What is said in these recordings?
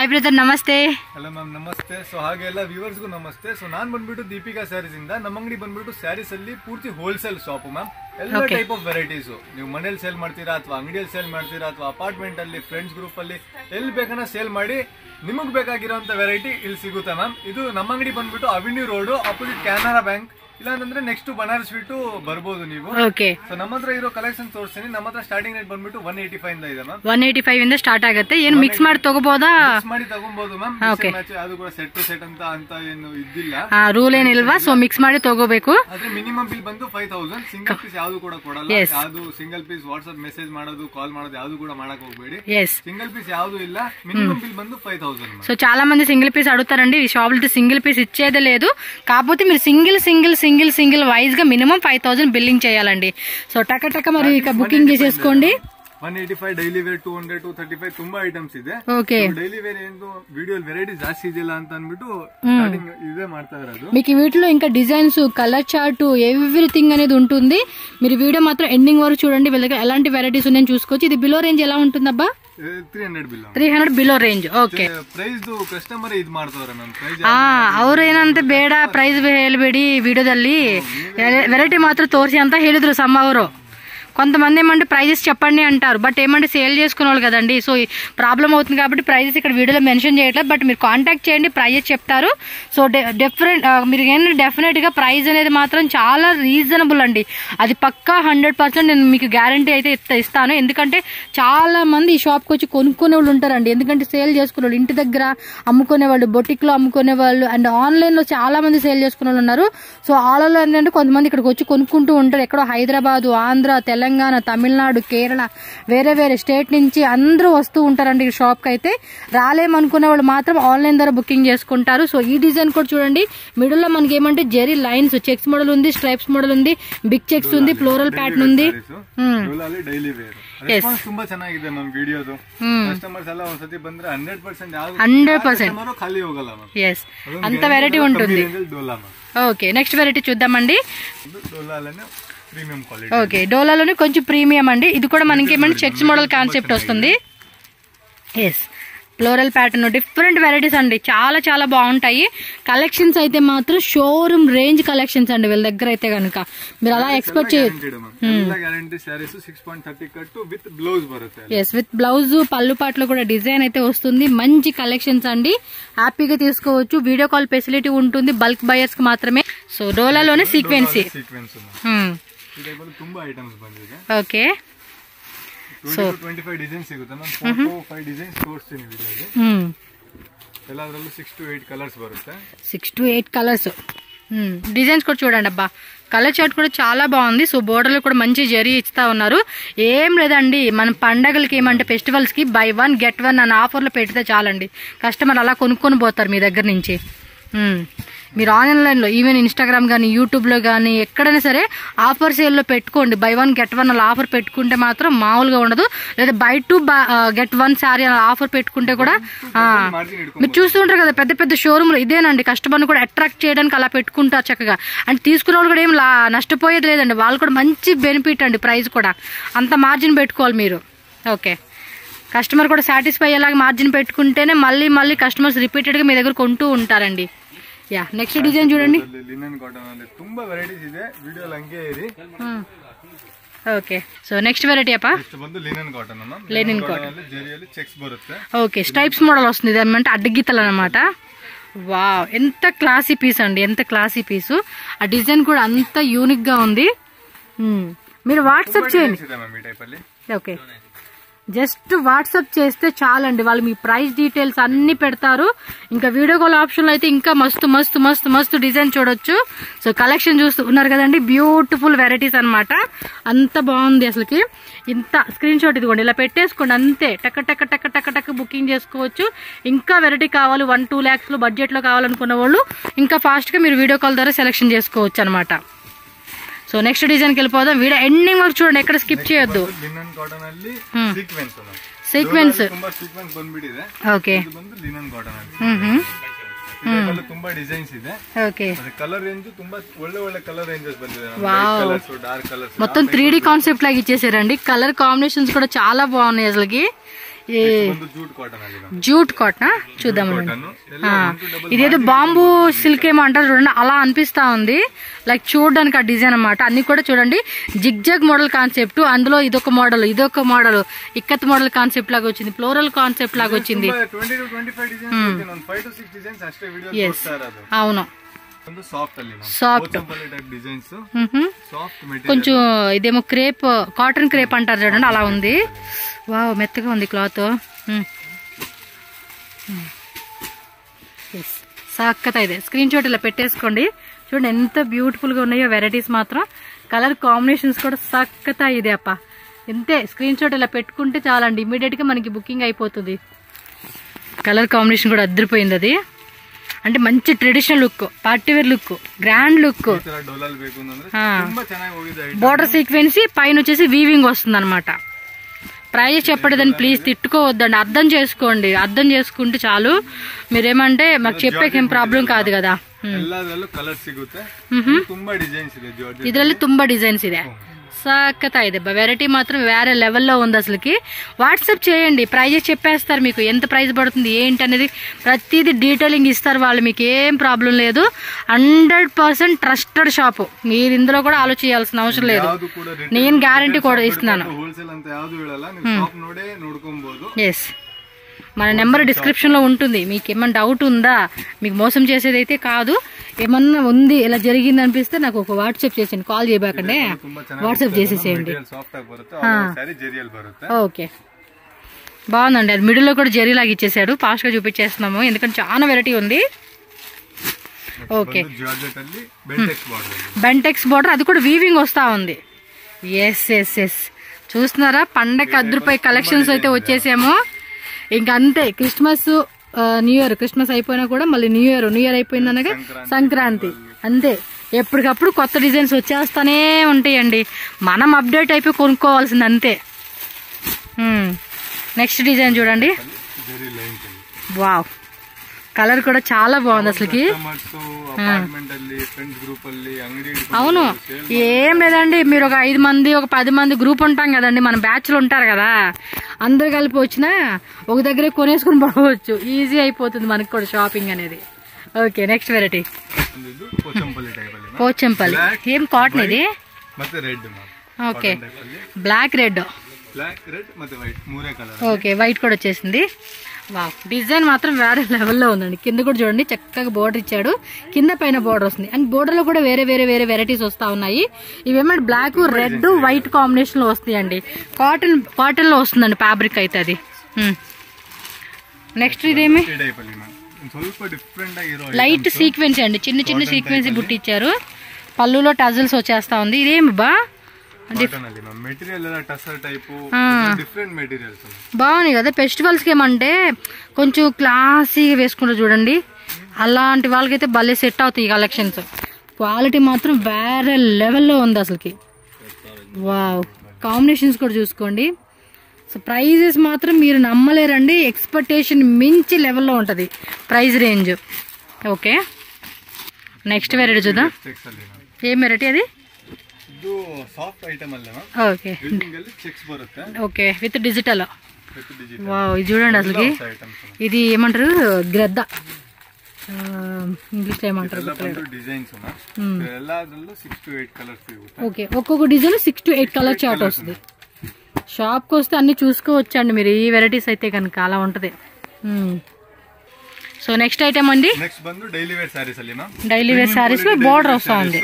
Hi brother नमस्ते hello ma'am नमस्ते सो ಹಾಗೆ ಎಲ್ಲ ವ್ಯೂವರ್ಸ್ ಗೂ ನಮಸ್ತೆ ಸೋ ನಾನು ಬಂದ್ಬಿಟ್ಟು ದೀಪಿಕಾ ಸ್ಯಾರೀಸ್ ಇಂದ ನಮ್ಮ ಅಂಗಡಿ ಬಂದ್ಬಿಟ್ಟು ಸ್ಯಾರೀಸ್ ಅಲ್ಲಿ ಪೂರ್ತಿ ಹೋಲ್ಸೇಲ್ ಶಾಪ್ ಮ್ಯಾಮ್ ಎಲ್ಲ ಟೈಪ್ ಆಫ್ ವೆರೈಟೀಸ್ ನೀವು ಮನೆಯಲ್ಲಿ ಸೇಲ್ ಮಾಡ್ತೀರಾ ಅಥವಾ ಅಂಗಡಿಯಲ್ಲಿ ಸೇಲ್ ಮಾಡ್ತೀರಾ ಅಥವಾ ಅಪಾರ್ಟ್ಮೆಂಟ್ ಅಲ್ಲಿ ಫ್ರೆಂಡ್ಸ್ ಗ್ರೂಪ್ ಅಲ್ಲಿ ಎಲ್ಲಿ ಬೇಕನ್ನ ಸೇಲ್ ಮಾಡಿ ನಿಮಗೆ ಬೇಕಾಗಿರುವಂತ ವೆರೈಟಿ ಇಲ್ಲಿ ಸಿಗುತ್ತೆ ಮ್ಯಾಮ್ ಇದು ನಮ್ಮ ಅಂಗಡಿ ಬಂದ್ಬಿಟ್ಟು avenue road opposite Canara bank ಇಲ್ಲ ಅಂದ್ರೆ ನೆಕ್ಸ್ಟ್ ಬನಾರಸ್ ಸ್ವೀಟ್ ಬರಬಹುದು ನೀವು ಓಕೆ ಸೋ ನಮ್ಮತ್ರ ಇರೋ ಕಲೆಕ್ಷನ್ ತೋರಿಸ್ತೀನಿ ನಮ್ಮತ್ರ ಸ್ಟಾರ್ಟಿಂಗ್ ರೇಟ್ ಬಂದ್ಬಿಟ್ಟು 185 ಇಂದ ಇದೆ ಮ್ಯಾಮ್ 185 ಇಂದ ಸ್ಟಾರ್ಟ್ ಆಗುತ್ತೆ ಏನು ಮಿಕ್ಸ್ ಮಾಡಿ ತಗೋಬಹುದಾ ಮಿಕ್ಸ್ ಮಾಡಿ ತಗೋಬಹುದು ಮ್ಯಾಮ್ ಮ್ಯಾಚ್ ಅದು ಕೂಡ ಸೆಟ್ ಟು ಸೆಟ್ ಅಂತ ಏನು ಇದ್ದಿಲ್ಲ ರೂಲ್ ಏನಿಲ್ವಾ ಸೋ ಮಿಕ್ಸ್ ಮಾಡಿ ತಗೋಬೇಕು ಆದ್ರೆ ಮಿನಿಮಮ್ ಬಿಲ್ ಬಂದು 5000 ಸಿಂಗಲ್ ಪೀಸ್ ಯಾವುದು ಕೂಡ ಕೊಡಲ್ಲ ಯಾವುದು ಸಿಂಗಲ್ ಪೀಸ್ ವಾಟ್ಸ್ಆಪ್ ಮೆಸೇಜ್ ಮಾಡೋದು ಕಾಲ್ ಮಾಡೋದು ಯಾವುದು ಕೂಡ ಮಾಡಕ ಹೋಗಬೇಡಿ ಸಿಂಗಲ್ ಪೀಸ್ ಯಾವುದು ಇಲ್ಲ మినిమమ్ బిల్ బందు 5000 సో చాలా మంది సింగిల్ పీస్ అడుగుతారండి ఈ షాప్ లో సింగిల్ పీస్ ఇచ్చేదే లేదు కాకపోతే మీరు సింగిల్ వైజ్ గా మినిమం 5000 బిల్లింగ్ చేయాలండి సో టక మరి ఇక బుకింగ్ చేసేసుకోండి 185 డైలీ వేర్ 200 235 ತುಂಬಾ ಐಟಮ್ಸ್ ಇದೆ ಡೈಲಿ ವೇರ್ ಏನು ವಿಡಿಯೋ ವೆರೈಟಿ ಜಾಸ್ತಿ ಇದೆಲ್ಲ ಅಂತ ಅನ್ಬಿಟ್ಟು ಸ್ಟಾರ್ಟಿಂಗ್ ఇదే ಮಾಡ್ತಾ ಇರೋದು మీకు వీటిలో ఇంకా డిజైన్స్ కలర్ చార్ట్ ఎవ్రీథింగ్ అనేది ఉంటుంది మీరు వీడియో మాత్రం ఎండింగ్ వరకు చూడండి వీళ్ళ దగ్గర ఎలాంటి వెరైటీస్ ఉన్నాయని చూసుకోవచ్చు ఇది బిలో రేంజ్ ఎలా ఉంటుందబ్బా 300 below range okay price customer ಇದು ಮಾಡ್ತಾವ್ರೆ ಮ್ಯಾಮ್ ಪ್ರೈಸ್ ಅವ್ರು ಏನಂತೆ ಬೇಡ ಪ್ರೈಸ್ ಹೇಳ್ಬೇಡಿ ವಿಡಿಯೋದಲ್ಲಿ ವೆರೈಟಿ ಮಾತ್ರ ತೋರಿಸಿ ಅಂತ ಹೇಳಿದ್ರು ಸಮ್ಮ ಅವರು కొంతమంది ఏమంటే ప్రైజెస్ చెప్పండి అంటారు బట్ ఏమంటే సేల్ చేసుకునే వాళ్ళు కదండి సో ప్రాబ్లం అవుతుంది కాబట్టి ప్రైజెస్ ఇక్కడ వీడియోలో మెన్షన్ చేయట్లేదు బట్ మీరు కాంటాక్ట్ చేయండి ప్రైజెస్ చెప్తారు సో డిఫరెంట్ మీరు ఏంటంటే డెఫినెట్గా ప్రైస్ అనేది మాత్రం చాలా రీజనబుల్ అండి అది పక్కా 100% నేను మీకు గ్యారంటీ అయితే ఇస్తాను ఎందుకంటే చాలా మంది ఈ షాప్కి వచ్చి కొనుక్కునే వాళ్ళు ఉంటారండి ఎందుకంటే సేల్ చేసుకునే వాళ్ళు ఇంటి దగ్గర అమ్ముకునే వాళ్ళు బొటిక్లో అమ్ముకునే వాళ్ళు అండ్ ఆన్లైన్లో చాలా మంది సేల్ చేసుకునే వాళ్ళు ఉన్నారు సో ఆన్లైన్లో ఏంటంటే కొంతమంది ఇక్కడికి వచ్చి కొనుక్కుంటూ ఉంటారు ఎక్కడో హైదరాబాద్ ఆంధ్ర తెలంగాణ తమిళనాడు కేరళ వేరే స్టేట్ నుంచి అందరూ వస్తూ ఉంటారండి ఈ షాప్ కి అయితే రాలేమనుకునే వాళ్ళు మాత్రం ఆన్లైన్ ద్వారా బుకింగ్ చేసుకుంటారు సో ఈ డిజైన్ కూడా చూడండి మిడిల్ లో మనకి ఏమంటే జెరీ లైన్స్ చెక్స్ మోడల్ ఉంది స్ట్రైప్స్ మోడల్ ఉంది బిగ్ చెక్స్ ఉంది ఫ్లోరల్ ప్యాటర్న్ ఉంది ತುಂಬಾ ಚೆನ್ನಾಗಿದೆ ಮ್ಯಾಮ್ ವಿಡಿಯೋದು ಕಸ್ಟಮರ್ಸ್ ಎಲ್ಲ ಒಂದ್ಸತಿ ಬಂದ್ರೆ 100% ಖಾಲಿ ಹೋಗಲ್ಲ ಎಸ್ ಅಂತ ವೆರೈಟಿ ఉంటుంది ఓకే నెక్స్ట్ వెరైటీ చూద్దామండి ఓకే డోలాలోనే కొంచెం ప్రీమియం అండి ఇది కూడా మనకి ఏమంటే చెక్స్ మోడల్ కాన్సెప్ట్ వస్తుంది yes floral pattern different varieties అండి చాలా బాగుంటాయి కలెక్షన్స్ అయితే మాత్రం షోరూమ్ రేంజ్ కలెక్షన్స్ అండి వీళ్ళ దగ్గర అయితే కనుక మీరు అలా ఎక్స్పెక్ట్ చేయొచ్చు ఎస్ విత్ బ్లౌజ్ పళ్ళు పాటలో కూడా డిజైన్ అయితే వస్తుంది మంచి కలెక్షన్స్ అండి హ్యాపీగా తీసుకోవచ్చు వీడియో కాల్ ఫెసిలిటీ ఉంటుంది బల్క్ బయర్స్ కి మాత్రమే సో డోలాలోనే సీక్వెన్సీ ತುಂಬಾ ಐಟಮ್ಸ್ ಬಂದಿದೆ ಓಕೆ ಸೊ 25 ಡಿಸೈನ್ಸ್ ಸಿಗುತ್ತೆ ನಾನು 4 to 5 ಡಿಸೈನ್ಸ್ ತೋರಿಸ್ತೀನಿ ವಿಡಿಯೋದಲ್ಲಿ ಎಲ್ಲದರಲ್ಲೂ 6 to 8 ಕಲರ್ಸ್ ಬರುತ್ತೆ 6 to 8 కలర్స్ డిజైన్స్ కూడా చూడండి అబ్బా కలర్ చార్ట్ కూడా చాలా బాగుంది సో బోర్డర్లో కూడా మంచి జరీ ఇస్తా ఉన్నారు ఏం లేదండి మన పండగలకి ఏమంటే ఫెస్టివల్స్ కి బై 1 get 1 అన్న ఆఫర్లు పెడితే చాలండి కస్టమర్ అలా కొనుక్కొని పోతారు మీ దగ్గర నుంచి మీరు ఆన్లైన్లో ఈవెన్ ఇన్స్టాగ్రామ్ కానీ యూట్యూబ్లో కానీ ఎక్కడైనా సరే ఆఫర్ సేల్లో పెట్టుకోండి బై 1 get 1 అలా ఆఫర్ పెట్టుకుంటే మాత్రం మామూలుగా ఉండదు లేదా బై 2 get 1 శారీ అలా ఆఫర్ పెట్టుకుంటే కూడా మీరు చూస్తుంటారు కదా పెద్ద షోరూమ్లో ఇదేనండి కస్టమర్ని కూడా అట్రాక్ట్ చేయడానికి అలా పెట్టుకుంటారు చక్కగా అంటే తీసుకునే వాళ్ళు కూడా ఏం నష్టపోయేది లేదండి వాళ్ళు కూడా మంచి బెనిఫిట్ అండి ప్రైస్ కూడా అంత మార్జిన్ పెట్టుకోవాలి మీరు ఓకే కస్టమర్ కూడా సాటిస్ఫై అయ్యేలాగా మార్జిన్ పెట్టుకుంటేనే మళ్ళీ కస్టమర్స్ రిపీటెడ్గా మీ దగ్గర కొంటూ ఉంటారండి యా నెక్స్ట్ డిజైన్ చూడండి లినన్ కాటన్ ಅಲ್ಲಿ ತುಂಬಾ ವೆರೈಟೀಸ್ ಇದೆ ವಿಡಿಯೋಲಿ ಹಂಗೆ ಇರಿ ఓకే సో నెక్స్ట్ వెరైటీ అప్ప నెక్స్ట్ ಬಂದು లినన్ కాటన్ అన్న లినన్ కాటన్ ಅಲ್ಲಿ ಜರಿಯಲ್ಲಿ ಚೆಕ್ಸ್ ಬರುತ್ತೆ ఓకే స్ట్రైప్స్ మోడల్ వస్తుంది ఇది అంటే అడ్డగీతలు అన్నమాట వావ్ ఎంత క్లాసీ పీస్ అండి ఎంత క్లాసీ పీసు ఆ డిజైన్ కూడా అంత యూనిక్ గా ఉంది మీరు వాట్సాప్ చేయండి ఓకే జస్ట్ వాట్సాప్ చేస్తే చాలండి వాళ్ళు మీ ప్రైస్ డీటెయిల్స్ అన్ని పెడతారు ఇంకా వీడియో కాల్ ఆప్షన్లో అయితే ఇంకా మస్తు డిజైన్ చూడొచ్చు సో కలెక్షన్ చూస్తూ ఉన్నారు కదండి బ్యూటిఫుల్ వెరైటీస్ అన్నమాట అంత బాగుంది అసలుకి ఇంత స్క్రీన్ షాట్ ఇదిగోండి ఇలా పెట్టేసుకోండి అంతే టక్ బుకింగ్ చేసుకోవచ్చు ఇంకా వెరైటీ కావాలి 1-2 lakhs లో బడ్జెట్ లో కావాలనుకున్న వాళ్ళు ఇంకా ఫాస్ట్ గా మీరు వీడియో కాల్ ద్వారా సెలెక్షన్ చేసుకోవచ్చు అనమాట సో నెక్స్ట్ డిజైన్ కి వెళ్ళిపోదాం వీడియో ఎండింగ్ వరకు చూడండి ఎక్కడ స్కిప్ చేయొద్దు ಲಿನನ್ ಕಾಟನ್ ಅಲ್ಲಿ ಸೀಕ್ವೆನ್ಸ್ ತುಂಬಾ ಸೀಕ್ವೆನ್ಸ್ ಬಂದ್ಬಿಟ್ಟಿದೆ ಓಕೆ ಇದು ಬಂದು ಲಿನನ್ ಕಾಟನ್ ಅಲ್ಲಿ ಇದರಲ್ಲಿ ತುಂಬಾ ಡಿಸೈನ್ಸ್ ಇದೆ ಓಕೆ ಕಲರ್ ರೇಂಜ್ ತುಂಬಾ ಒಳ್ಳೆ ಕಲರ್ ರೇಂಜಸ್ ಬಂದಿದೆ లైట్ కలర్స్ డార్క్ కలర్స్ మొత్తం 3D కాన్సెప్ట్ లాగా ఇచ్చేసారండి కలర్ కాంబినేషన్స్ కూడా చాలా బాగున్నాయి అసలుకి జూట్ కాటన్ ಅಲ್ಲಿ జూట్ కాటన్ చూద్దామండి. ఇదేదో బాంబూ సిల్క్ ఏమో అంటారు చూడండి, అలా అనిపిస్తా ఉంది. లైక్ చూడడానికి ఆ డిజైన్ అన్నమాట. అన్ని కూడా చూడండి జిగ్ జగ్ మోడల్ కాన్సెప్ట్. అందులో ఇదొక మోడల్, ఇదొక మోడల్, ఇక్కత్ మోడల్ కాన్సెప్ట్ లాగా వచ్చింది, ఫ్లోరల్ కాన్సెప్ట్ లాగా వచ్చింది. అవును సాఫ్ట్ కొంచెం ఇదేమో క్రేప్, కాటన్ క్రేప్ అంటారు చూడండి, అలా ఉంది. వావ్ మెత్తగా ఉంది క్లాత్. సాక్కత ఇదే స్క్రీన్ షాట్ ఇలా పెట్టేసుకోండి. చూడండి ఎంత బ్యూటిఫుల్ గా ఉన్నాయో వెరైటీస్ మాత్రం. కలర్ కాంబినేషన్స్ కూడా సక్కత ఇదే అప్ప. ఇంతే స్క్రీన్ షాట్ ఇలా పెట్టుకుంటే చాలండి, ఇమీడియట్ గా మనకి బుకింగ్ అయిపోతుంది. కలర్ కాంబినేషన్ కూడా అదిరిపోయింది. అది అంటే మంచి traditional look, partywear look, grand look. Border సీక్వెన్సీ పైన వచ్చేసి వీవింగ్ వస్తుంది అనమాట. ప్రైజ్ చెప్పలేదని ప్లీజ్ తిట్టుకోవద్దండి, అర్థం చేసుకోండి. అర్థం చేసుకుంటే చాలు. మీరేమంటే మాకు చెప్పేకేం ప్రాబ్లం కాదు కదా. ಇದರಲ್ಲಿ ತುಂಬಾ ಡಿಸೈನ್ಸ್ ಇದೆ. సక్కత ಇದೆ. వెరైటీ మాత్రం వేరే లెవెల్లో ఉంది అసలుకి. వాట్సాప్ చేయండి, ప్రైజెస్ చెప్పేస్తారు మీకు, ఎంత ప్రైస్ పడుతుంది ఏంటి అనేది ప్రతిదీ డీటెయిలింగ్ ఇస్తారు వాళ్ళు. మీకు ఏం ప్రాబ్లం లేదు. 100% ట్రస్టెడ్ షాపు. మీరు ఇందులో కూడా ఆలోచించాల్సిన అవసరం లేదు. నేను గ్యారంటీ కూడా ఇస్తున్నాను. ఎస్, మన నెంబర్ డిస్క్రిప్షన్ లో ఉంటుంది. మీకు ఏమన్నా డౌట్ ఉందా, మీకు మోసం చేసేదైతే కాదు, ఏమన్నా ఉంది ఇలా జరిగింది అనిపిస్తే నాకు ఒక వాట్సాప్ చేసేయండి, కాల్ చేయబాకండి, వాట్సాప్ చేసేసేయండి. ఓకే బాగుందండి. అది మిడిల్ లో కూడా జరీ లాగా ఇచ్చేసాడు. ఫాస్ట్ గా చూపించేస్తున్నాము ఎందుకంటే చాలా వెరైటీ ఉంది. ఓకే బెంటెక్స్ బార్డర్, అది కూడా వీవింగ్ వస్తా ఉంది. ఎస్ ఎస్ ఎస్ చూస్తున్నారా, పండగ అద్దరిపై కలెక్షన్స్ అయితే వచ్చేసాము. ఇంకా అంతే, క్రిస్మస్ న్యూ ఇయర్, క్రిస్మస్ అయిపోయినా కూడా మళ్ళీ న్యూ ఇయర్ అయిపోయిందనగా సంక్రాంతి. అంతే, ఎప్పటికప్పుడు కొత్త డిజైన్స్ వచ్చేస్తానే ఉంటాయండి. మనం అప్డేట్ అయిపోయి కొనుక్కోవాల్సింది అంతే. నెక్స్ట్ డిజైన్ చూడండి. వావ్, కలర్ కూడా చాలా బాగుంది అసలుకి. అవును, ఏం లేదండి, మీరు ఒక 5 మంది ఒక 10 మంది గ్రూప్ ఉంటాం కదండి, మన బ్యాచ్లు ఉంటారు కదా, అందరు కలిపి వచ్చినా ఒక దగ్గరే కొనేసుకుని పోవచ్చు. ఈజీ అయిపోతుంది మనకి కూడా షాపింగ్ అనేది. Okay next variety Pochampally. ఏం కాటన్ ఇది? Okay black red, okay white కూడా వచ్చేసింది. వావ్, డిజైన్ మాత్రం వేరే లెవెల్లో ఉందండి. కింద కూడా చూడండి చక్కగా బోర్డర్ ఇచ్చాడు, కింద పైన బోర్డర్ వస్తుంది. అండ్ బోర్డర్ లో కూడా వేరే వేరే వేరే వెరైటీస్ వస్తా ఉన్నాయి. ఇవేమంటే బ్లాక్ రెడ్ వైట్ కాంబినేషన్ లో వస్తాయండి. కాటన్ లో వస్తుందండి ఫ్యాబ్రిక్ అయితే అది. నెక్స్ట్ ఇదేమి లైట్ సీక్వెన్స్ అండి, చిన్న చిన్న సీక్వెన్స్ బుట్టి ఇచ్చారు. పళ్ళులో టజల్స్ వచ్చేస్తా ఉంది. ఇదేమి బా బాగున్నాయి కదా. ఫెస్టివల్స్ కి ఏమంటే కొంచెం క్లాసీగా వేసుకుంటారు చూడండి, అలాంటి వాళ్ళకైతే భలే సెట్ అవుతాయి ఈ కలెక్షన్స్. క్వాలిటీ మాత్రం వేరే లెవెల్లో ఉంది అసలుకి. వావ్, కాంబినేషన్స్ కూడా చూసుకోండి. సో ప్రైజెస్ మాత్రం మీరు నమ్మలేరండి, ఎక్స్పెక్టేషన్ మించి లెవెల్లో ఉంటది price range. Okay next variety చూద్దాం. ఏం వెరైటీ అది? Okay okay with digital. Wow, ఇది చూడండి అసలుకి. ఇది ఏమంటారు, గ్రద్ద ఇంగ్లీష్ లో ఏమంటారు. ఓకే, ఒక్కొక్క డిజైన్ 6 to 8 కలర్ చార్ట్ వస్తుంది. షాప్ కి వస్తే అన్ని చూసుకోవచ్చండి మీరు, ఈ వెరైటీస్ అయితే కనుక అలా ఉంటది. సో నెక్స్ట్ ఐటమ్ అండి, డైలీ వేర్ సారీస్ లో బోర్డర్ వస్తా ఉంది.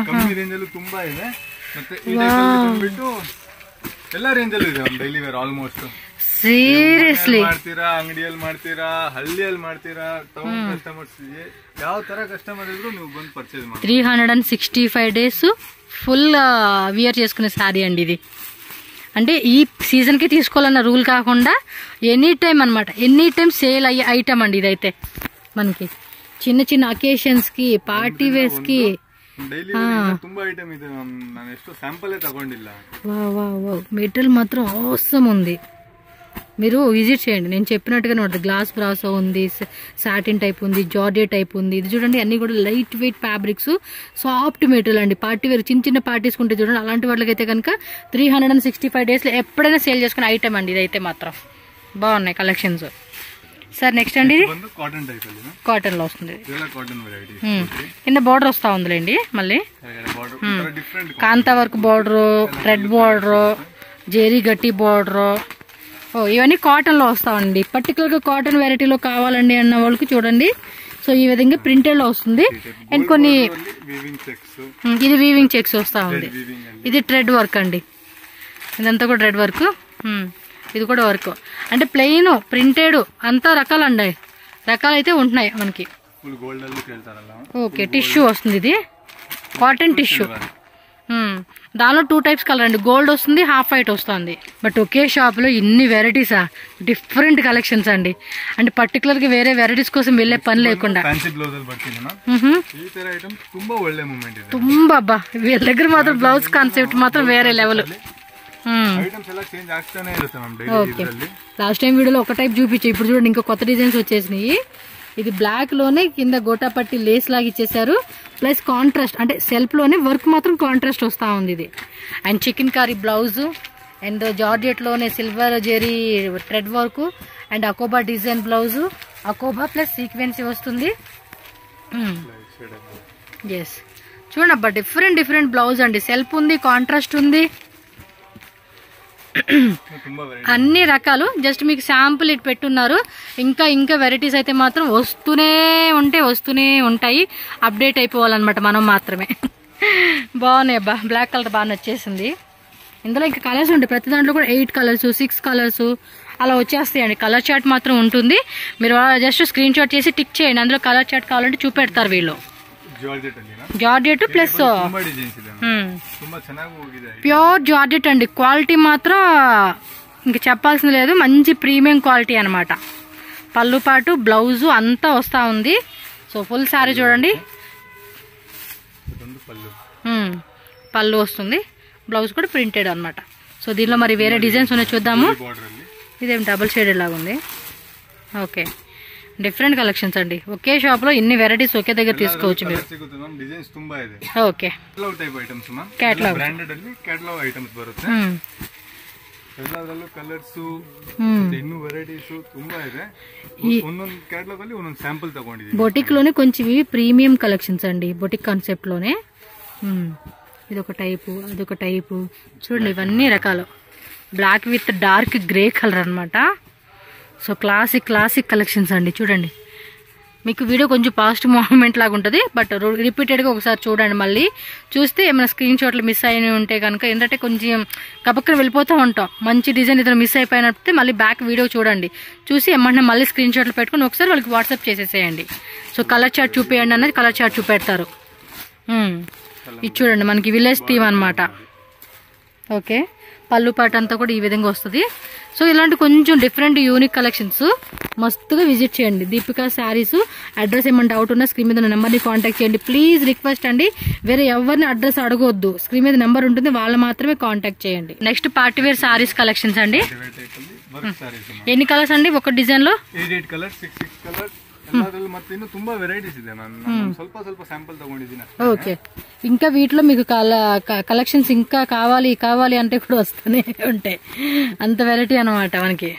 ಕಮ್ಮಿ ರೇಂಜ್ ಅಲ್ಲಿ ತುಂಬಾ ಇದೆ. ಮತ್ತೆ ಈ ಟೈಪ್ ಬಂದ್ಬಿಟ್ಟು ಎಲ್ಲಾ ರೇಂಜ್ ಅಲ್ಲಿ ಇದೆ ಡೈಲಿ ವೇರ್ ಆಲ್ಮೋಸ್ಟ್. ಸೀರಿಯಸ್ಲಿ ಮಾಡ್ತೀರಾ, ಅಂಗಡಿಯಲ್ಲಿ ಮಾಡ್ತೀರಾ, ಹಳ್ಳಿಯಲ್ಲಿ ಮಾಡ್ತೀರಾ, ಟೌನ್ ಕಸ್ಟಮರ್ಸ್ ಯಾವ ತರ ಕಸ್ಟಮರ್ ಇದ್ರು ನೀವು ಬಂದು ಪರ್ಚೇಸ್ ಮಾಡಿ. 365 days ఫుల్ వియర్ చేసుకునే సారీ అండి ఇది. అంటే ఈ సీజన్ కి తీసుకోవాలన్న రూల్ కాకుండా ఎనీ టైం అనమాట, ఎనీ టైం సేల్ అయ్యే ఐటమ్ అండి ఇదైతే. మనకి చిన్న చిన్న అకేషన్స్ కి, పార్టీ వేర్స్ కి ತುಂಬಾ ಐಟಮ್ ಇದೆ. ನಾನು ಎಷ್ಟು ಸ್ಯಾಂಪಲ್ ತಗೊಂಡಿಲ್ಲ. మెటీరియల్ మాత్రం అవసరం ఉంది, మీరు విజిట్ చేయండి. నేను చెప్పినట్టుగానే ఉంటుంది. గ్లాస్ బ్రాసో ఉంది, సాటిన్ టైప్ ఉంది, జార్జెట్ టైప్ ఉంది. ఇది చూడండి అన్ని కూడా light weight fabrics, soft material అండి. పార్టీ వేర్ చిన్న చిన్న పార్టీస్ ఉంటే చూడండి, అలాంటి వాళ్ళకైతే కనుక 365 days లో ఎప్పుడైనా సేల్ చేసుకునే ఐటమ్ అండి ఇదైతే మాత్రం. బాగున్నాయి కలెక్షన్స్. సార్ నెక్స్ట్ అండి ఇది కాటన్ టైప్ కాటన్ లో వస్తుంది. కాటన్ వెరైటీ కింద బార్డర్ వస్తా ఉందిలేండి. మళ్ళీ కాంతా వర్క్ బార్డర్, థ్రెడ్ బార్డర్, జేరీ గట్టి బార్డర్. ఇవన్నీ కాటన్ లో వస్తామండి. పర్టికులర్ గా కాటన్ వెరైటీలో కావాలండి అన్న వాళ్ళకి చూడండి. సో ఈ విధంగా ప్రింటెడ్ లో వస్తుంది. అండ్ కొన్ని ఇది వీవింగ్ చెక్స్ వస్తా ఉంది. ఇది థ్రెడ్ వర్క్ అండి. ఇదంతా కూడా థ్రెడ్ వర్క్. ఇది కూడా వర్క్ అంటే ప్లెయిన్ ప్రింటెడ్ అంతా రకాలండి. రకాలైతే ఉంటున్నాయి మనకి. ఓకే టిష్యూ వస్తుంది. ఇది కాటన్ టిష్యూ. దానిలో 2 టైప్స్ కలర్ అండి. గోల్డ్ వస్తుంది, హాఫ్ వైట్ వస్తుంది. బట్ ఒకే షాప్ లో ఇన్ని వెరైటీసా, డిఫరెంట్ కలెక్షన్స్ అండి. అంటే పర్టికులర్ గా వేరే వెరైటీస్ కోసం వెళ్లే పని లేకుండా ತುಂಬಾ వీళ్ళ దగ్గర మాత్రం బ్లౌజ్ కాన్సెప్ట్ మాత్రం వేరే లెవెల్. ఓకే లాస్ట్ టైం వీడియోలో ఒక టైప్ చూపించాయి. ఇప్పుడు చూడండి ఇంకా కొత్త డిజైన్స్ వచ్చేసినాయి. ఇది బ్లాక్ లోనే కింద గోటాపట్టి లేస్ లాగా ఇచ్చేసారు. ప్లస్ కాంట్రాస్ట్ అంటే సెల్ఫ్ లోనే వర్క్ మాత్రం కాంట్రాస్ట్ వస్తా ఉంది ఇది. And chicken curry blouse and georgette లోనే silver zari thread work and అకోబా డిజైన్ బ్లౌజ్, అకోబా ప్లస్ సీక్వెన్సీ వస్తుంది. ఎస్ చూడండి అబ్బా డిఫరెంట్ బ్లౌజ్ అండి. సెల్ఫ్ ఉంది, కాంట్రాస్ట్ ఉంది, అన్ని రకాలు. జస్ట్ మీకు శాంపుల్ ఇటు పెట్టున్నారు. ఇంకా వెరైటీస్ అయితే మాత్రం వస్తూనే ఉంటాయి. అప్డేట్ అయిపోవాలన్నమాట మనం మాత్రమే. బాగున్నాయి అబ్బా. బ్లాక్ కలర్ బాగా నచ్చేసింది. ఇందులో ఇంకా కలర్స్ ఉంటాయి. ప్రతి దాంట్లో కూడా 8 కలర్స్ 6 కలర్స్ అలా వచ్చేస్తాయండి. కలర్ చార్ట్ మాత్రం ఉంటుంది. మీరు జస్ట్ స్క్రీన్ షాట్ చేసి టిక్ చేయండి. అందులో కలర్ చార్ట్ కావాలంటే చూపెడతారు వీళ్ళు. జార్జెట్ ప్లస్ ప్యూర్ జార్జెట్ అండి. క్వాలిటీ మాత్రం ఇంక చెప్పాల్సింది లేదు. మంచి ప్రీమియం క్వాలిటీ అనమాట. పళ్ళు పాటు బ్లౌజ్ అంతా వస్తా ఉంది. సో ఫుల్ శారీ చూడండి. పళ్ళు వస్తుంది, బ్లౌజ్ కూడా ప్రింటెడ్ అనమాట. సో దీనిలో మరి వేరే డిజైన్స్ ఉన్నాయి చూద్దాము. ఇదేం డబుల్ షేడెడ్ లాగా ఉంది. ఓకే డిఫరెంట్ కలెక్షన్స్ అండి. ఒకే షాప్ లో ఇన్ని వెరైటీస్ ఒకే దగ్గర తీసుకోవచ్చు మీరు. ఓకే ಕ್ಯಾಟಲಾಗ್ ಬ್ರಾಂಡೆಡ್ ಅಲ್ಲಿ ಕ್ಯಾಟಲಾಗ್ ಐಟಮ್ಸ್ ಬರುತ್ತೆ. ಎಲ್ಲದರಲ್ಲೂ ಕಲರ್ಸ್ ಇನ್ನೂ ವೆರೈಟೀಸ್ ತುಂಬಾ ಇದೆ. ಒಂದೊಂದು ಕ್ಯಾಟಲಾಗ್ ಅಲ್ಲಿ ಒಂದೊಂದು ಸ್ಯಾಂಪಲ್ ತಗೊಂಡಿದ್ದೀನಿ. బొటిక్ లోనే కొంచెం ఇవి ప్రీమియం కలెక్షన్స్ అండి. బొటిక్ కాన్సెప్ట్ లోనే ఇదొక టైపు, అదొక టైపు. చూడండి ఇవన్నీ రకాలు. Black with dark grey colour అనమాట. సో క్లాసిక్ కలెక్షన్స్ అండి. చూడండి మీకు వీడియో కొంచెం పాస్ట్ మూమెంట్ లాగా ఉంటుంది. బట్ రిపీటెడ్గా ఒకసారి చూడండి. మళ్ళీ చూస్తే ఏమైనా స్క్రీన్ షాట్లు మిస్ అయినవి ఉంటే కనుక ఏంటంటే కొంచెం కపక్కన వెళ్ళిపోతూ ఉంటాం. మంచి డిజైన్ ఏదైనా మిస్ అయిపోయినట్టు మళ్ళీ బ్యాక్ వీడియో చూడండి. చూసి ఏమన్నా మళ్ళీ స్క్రీన్ షాట్లు పెట్టుకుని ఒకసారి వాళ్ళకి వాట్సాప్ చేసేసేయండి. సో కలర్ చార్ట్ చూపేయండి అన్నది కలర్ చార్ట్ చూపెడతారు. ఇది చూడండి మనకి విలేజ్ థీమ్ అనమాట. ఓకే పళ్ళు పాట అంతా కూడా ఈ విధంగా వస్తుంది. సో ఇలాంటి కొంచెం డిఫరెంట్ యూనిక్ కలెక్షన్స్ మస్తుగా విజిట్ చేయండి. దీపికా శారీస్. అడ్రస్ ఏమైనా డౌట్ ఉన్నా స్క్రీన్ మీద నెంబర్ని కాంటాక్ట్ చేయండి. ప్లీజ్ రిక్వెస్ట్ అండి, వేరే ఎవరిని అడ్రస్ అడగొద్దు. స్క్రీన్ మీద నెంబర్ ఉంటుంది, వాళ్ళు మాత్రమే కాంటాక్ట్ చేయండి. Next party wear sarees collections అండి. ఎన్ని కలర్స్ అండి ఒక డిజైన్ లో? 8 కలర్స్ 6 కలర్స్. ಎಲ್ಲದರಲ್ಲೂ ಮತ್ತೆ ಇನ್ನು ತುಂಬಾ ವೆರೈಟೀಸ್ ಇದೆ. ನಾನು ಸ್ವಲ್ಪ ಸ್ಯಾಂಪಲ್ ತಗೊಂಡಿದ್ದೀನಿ. ఓకే ఇంకా వీటిలో మీకు కలెక్షన్స్ ఇంకా కావాలి అంటే కూడా వస్తూనే ఉంటాయి. అంత వెరైటీ అనమాట మనకి.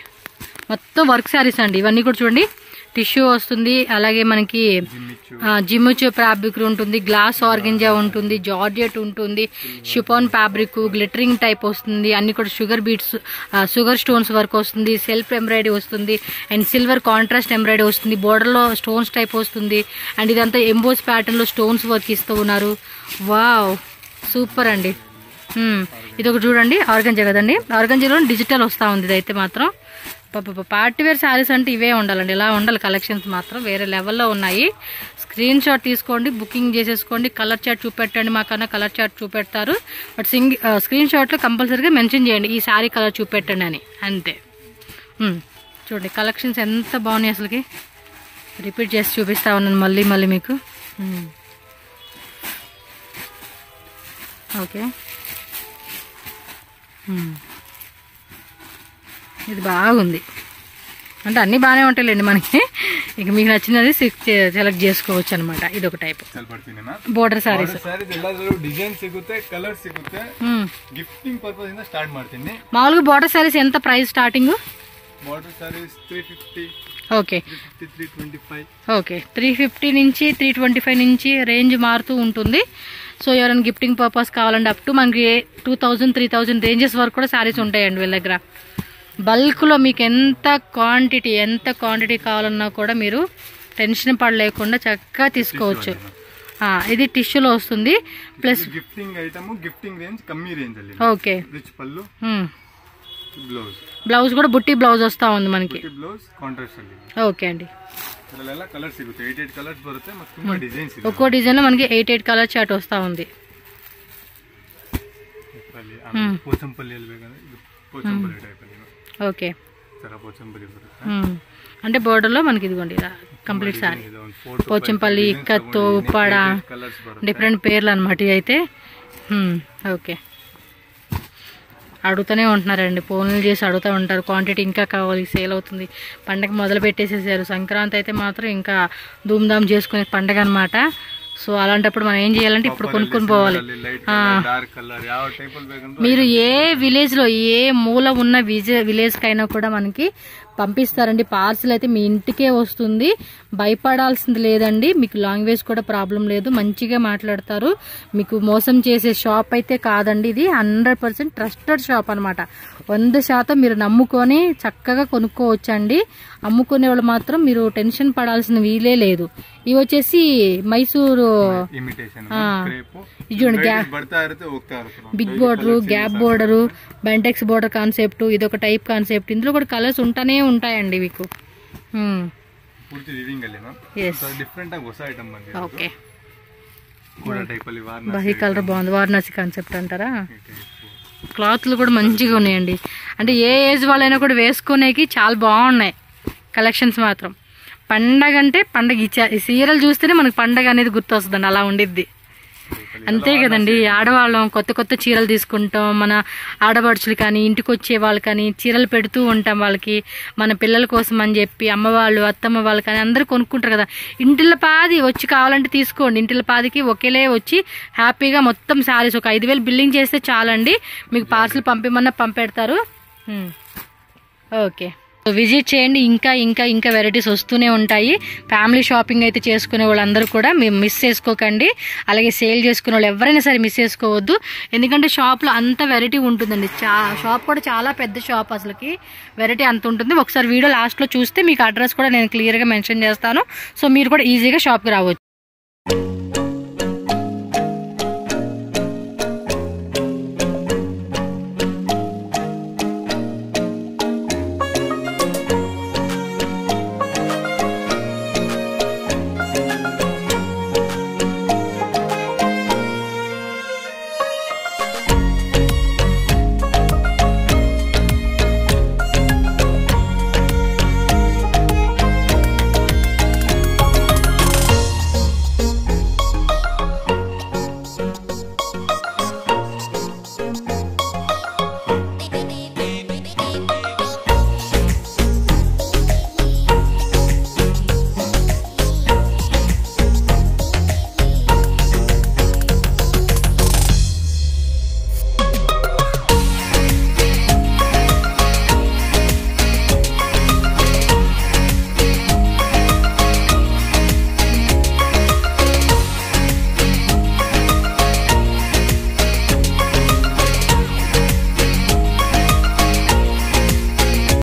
మొత్తం వర్క్ శారీస్ అండి ఇవన్నీ కూడా. చూడండి టిష్యూ వస్తుంది, అలాగే మనకి జిమ్మిచు ఫ్యాబ్రిక్ ఉంటుంది, గ్లాస్ ఆర్గెంజా ఉంటుంది, జార్జెట్ ఉంటుంది, షిఫాన్ ఫ్యాబ్రిక్, గ్లిటరింగ్ టైప్ వస్తుంది. అన్ని కూడా sugar beads, sugar stones work వస్తుంది, సెల్ఫ్ ఎంబ్రాయిడరీ వస్తుంది, అండ్ సిల్వర్ కాంట్రాస్ట్ ఎంబ్రాయిడరీ వస్తుంది, బోర్డర్ లో స్టోన్స్ టైప్ వస్తుంది. అండ్ ఇదంతా ఎంబోస్ ప్యాటర్న్ లో స్టోన్స్ వర్క్ ఇస్తూ ఉన్నారు. వావ్ సూపర్ అండి. ఇది ఒక చూడండి ఆర్గంజా కదండి. ఆర్గంజాలో డిజిటల్ వస్తా ఉంది. ఇదైతే మాత్రం పార్టీ వేర్ శారీస్ అంటే ఇవే ఉండాలండి. ఇలా ఉండాలి. కలెక్షన్స్ మాత్రం వేరే లెవెల్లో ఉన్నాయి. స్క్రీన్ షాట్ తీసుకోండి, బుకింగ్ చేసేసుకోండి. కలర్ చార్ట్ చూపెట్టండి, మాకన్నా కలర్ చార్ట్ చూపెడతారు. బట్ స్క్రీన్ షాట్లో కంపల్సరీగా మెన్షన్ చేయండి ఈ శారీ కలర్ చూపెట్టండి అని, అంతే. చూడండి కలెక్షన్స్ ఎంత బాగున్నాయి అసలుకి. రిపీట్ చేసి చూపిస్తా ఉన్నాను మళ్ళీ మీకు. ఓకే ఇది బాగుంది. అంటే అన్ని బాగానే ఉంటాయిలేండి మనకి. ఇక మీకు నచ్చినది సెలెక్ట్ చేసుకోవచ్చు అనమాట. ఇది ఒక టైప్ బోರ್ಡರ್ ಸಾರೀಸ್. ಡಿಸೈನ್ ಸಿಗುತ್ತೆ, ಕಲರ್ ಸಿಗುತ್ತೆ. ಗಿಫ್ಟಿಂಗ್ ಪರ್ಪಸ್ ಇಂದ ಸ್ಟಾರ್ಟ್ ಮಾಡ್ತೀನಿ. మామూలుగా బోర్డర్ సారీస్ ఎంత price starting? Border saris 350, okay 325. Okay 350 నుంచి 325 నుంచి రేంజ్ మారుతూ ఉంటుంది. సో ఎవరైనా గిఫ్టింగ్ పర్పస్ కావాలంటే అప్ టు మనకి 2000, 3000 రేంజెస్ వరకు కూడా శారీస్ ఉంటాయండి వీళ్ళ దగ్గర. బల్క్లో మీకు ఎంత క్వాంటిటీ కావాలన్నా కూడా మీరు టెన్షన్ పడలేకుండా చక్కగా తీసుకోవచ్చు. ఇది టిష్యూలో వస్తుంది. Plus gifting item, gifting range కమ్మీ రేంజ్ ಅಲ್ಲಿ. ఓకే రిచ్ పల్లు, బ్లౌజ్ కూడా బుట్టి బ్లౌజ్ వస్తా ఉంది మనకి. ಬ್ಲೌಸ್ ಕಾಂಟ್ರಾಸ್ಟ್ ಅಲ್ಲಿ. ಓಕೆ ಅಂడి. ಇದರಲ್ಲೆಲ್ಲ ಕಲರ್ ಸಿಗುತ್ತೆ. 8 ಕಲರ್ಸ್ ಬರುತ್ತೆ ಮತ್ತೆ ತುಂಬಾ ಡಿಸೈನ್ಸ್ ಇದೆ. ఒక్కో డిజైన్ లో మనకి 8 కలర్ చార్ట్ వస్తా ఉంది. పోచంపల్లి ಬೇಕಂದ್ರೆ ಇದು పోచంపల్లి టైప్ ಅಲ್ಲಿ. ఓకే ತರ పోచంపల్లి ಬರುತ್ತೆ. అంటే బోర్డర్ లో మనకి ఇదిగోండి ఇలా complete sari Pochampally, ikat, Uppada different పేర్లు అన్నమాట అయితే. ఓకే అడుగుతూనే ఉంటున్నారండి, ఫోన్లు చేసి అడుగుతూ ఉంటారు, క్వాంటిటీ ఇంకా కావాలి, సేల్ అవుతుంది. పండగ మొదలు పెట్టేసేసారు. సంక్రాంతి అయితే మాత్రం ఇంకా ధూమ్ధామ్ చేసుకునే పండగ అనమాట. సో అలాంటప్పుడు మనం ఏం చేయాలంటే ఇప్పుడు కొనుక్కొని పోవాలి. మీరు ఏ విలేజ్ లో ఏ మూల ఉన్న విలేజ్ కైనా కూడా మనకి పంపిస్తారండి. పార్సిల్ అయితే మీ ఇంటికే వస్తుంది. భయపడాల్సింది లేదండి. మీకు లాంగ్వేజ్ కూడా ప్రాబ్లం లేదు, మంచిగా మాట్లాడతారు. మీకు మోసం చేసే షాప్ అయితే కాదండి. ఇది 100% ట్రస్టెడ్ షాప్ అనమాట. 100% మీరు నమ్ముకొని చక్కగా కొనుక్కోవచ్చండి. అమ్ముకునే వాళ్ళు మాత్రం మీరు టెన్షన్ పడాల్సిన వీలే లేదు. ఇవి వచ్చేసి Mysore big border, gap border, Bentex border concept, ఇది ఒక టైప్ కాన్సెప్ట్. ఇందులో కూడా కలర్స్ ఉంటానే ఉంటాయండి మీకు. బహి కలర్ బాగుంది, వారణాసి కాన్సెప్ట్ అంటారా. క్లాత్లు కూడా మంచిగా ఉన్నాయండి. అంటే ఏ ఏజ్ వాళ్ళైనా కూడా వేసుకునేకి చాలా బాగున్నాయి కలెక్షన్స్ మాత్రం. పండగ అంటే పండగ, ఈ సీరియల్ చూస్తేనే మనకు పండగ అనేది గుర్తొస్తుందండి, అలా ఉండిద్ది. అంతే కదండి. ఆడవాళ్ళం కొత్త చీరలు తీసుకుంటాం. మన ఆడపడుచులు కానీ ఇంటికి వచ్చే వాళ్ళు కానీ చీరలు పెడుతూ ఉంటాం వాళ్ళకి, మన పిల్లల కోసం అని చెప్పి అమ్మ వాళ్ళు, అత్తమ్మ వాళ్ళు కానీ అందరూ కొనుక్కుంటారు కదా. ఇంటిల పాది వచ్చి కావాలంటే తీసుకోండి. ఇంటిల పాదికి ఒకేలే వచ్చి హ్యాపీగా మొత్తం శారీస్ ఒక 5000 బిల్లింగ్ చేస్తే చాలండి. మీకు పార్సిల్ పంపిమన్నా పంపెడతారు. ఓకే విజిట్ చేయండి. ఇంకా వెరైటీస్ వస్తూనే ఉంటాయి. ఫ్యామిలీ షాపింగ్ అయితే చేసుకునే వాళ్ళందరూ కూడా మీరు మిస్ చేసుకోకండి. అలాగే సేల్ చేసుకునే వాళ్ళు ఎవరైనా సరే మిస్ చేసుకోవద్దు. ఎందుకంటే షాప్లో అంత వెరైటీ ఉంటుందండి. షాప్ కూడా చాలా పెద్ద షాప్, అసలుకి వెరైటీ అంత ఉంటుంది. ఒకసారి వీడియో లాస్ట్లో చూస్తే మీకు అడ్రస్ కూడా నేను క్లియర్గా మెన్షన్ చేస్తాను. సో మీరు కూడా ఈజీగా షాప్కి రావచ్చు.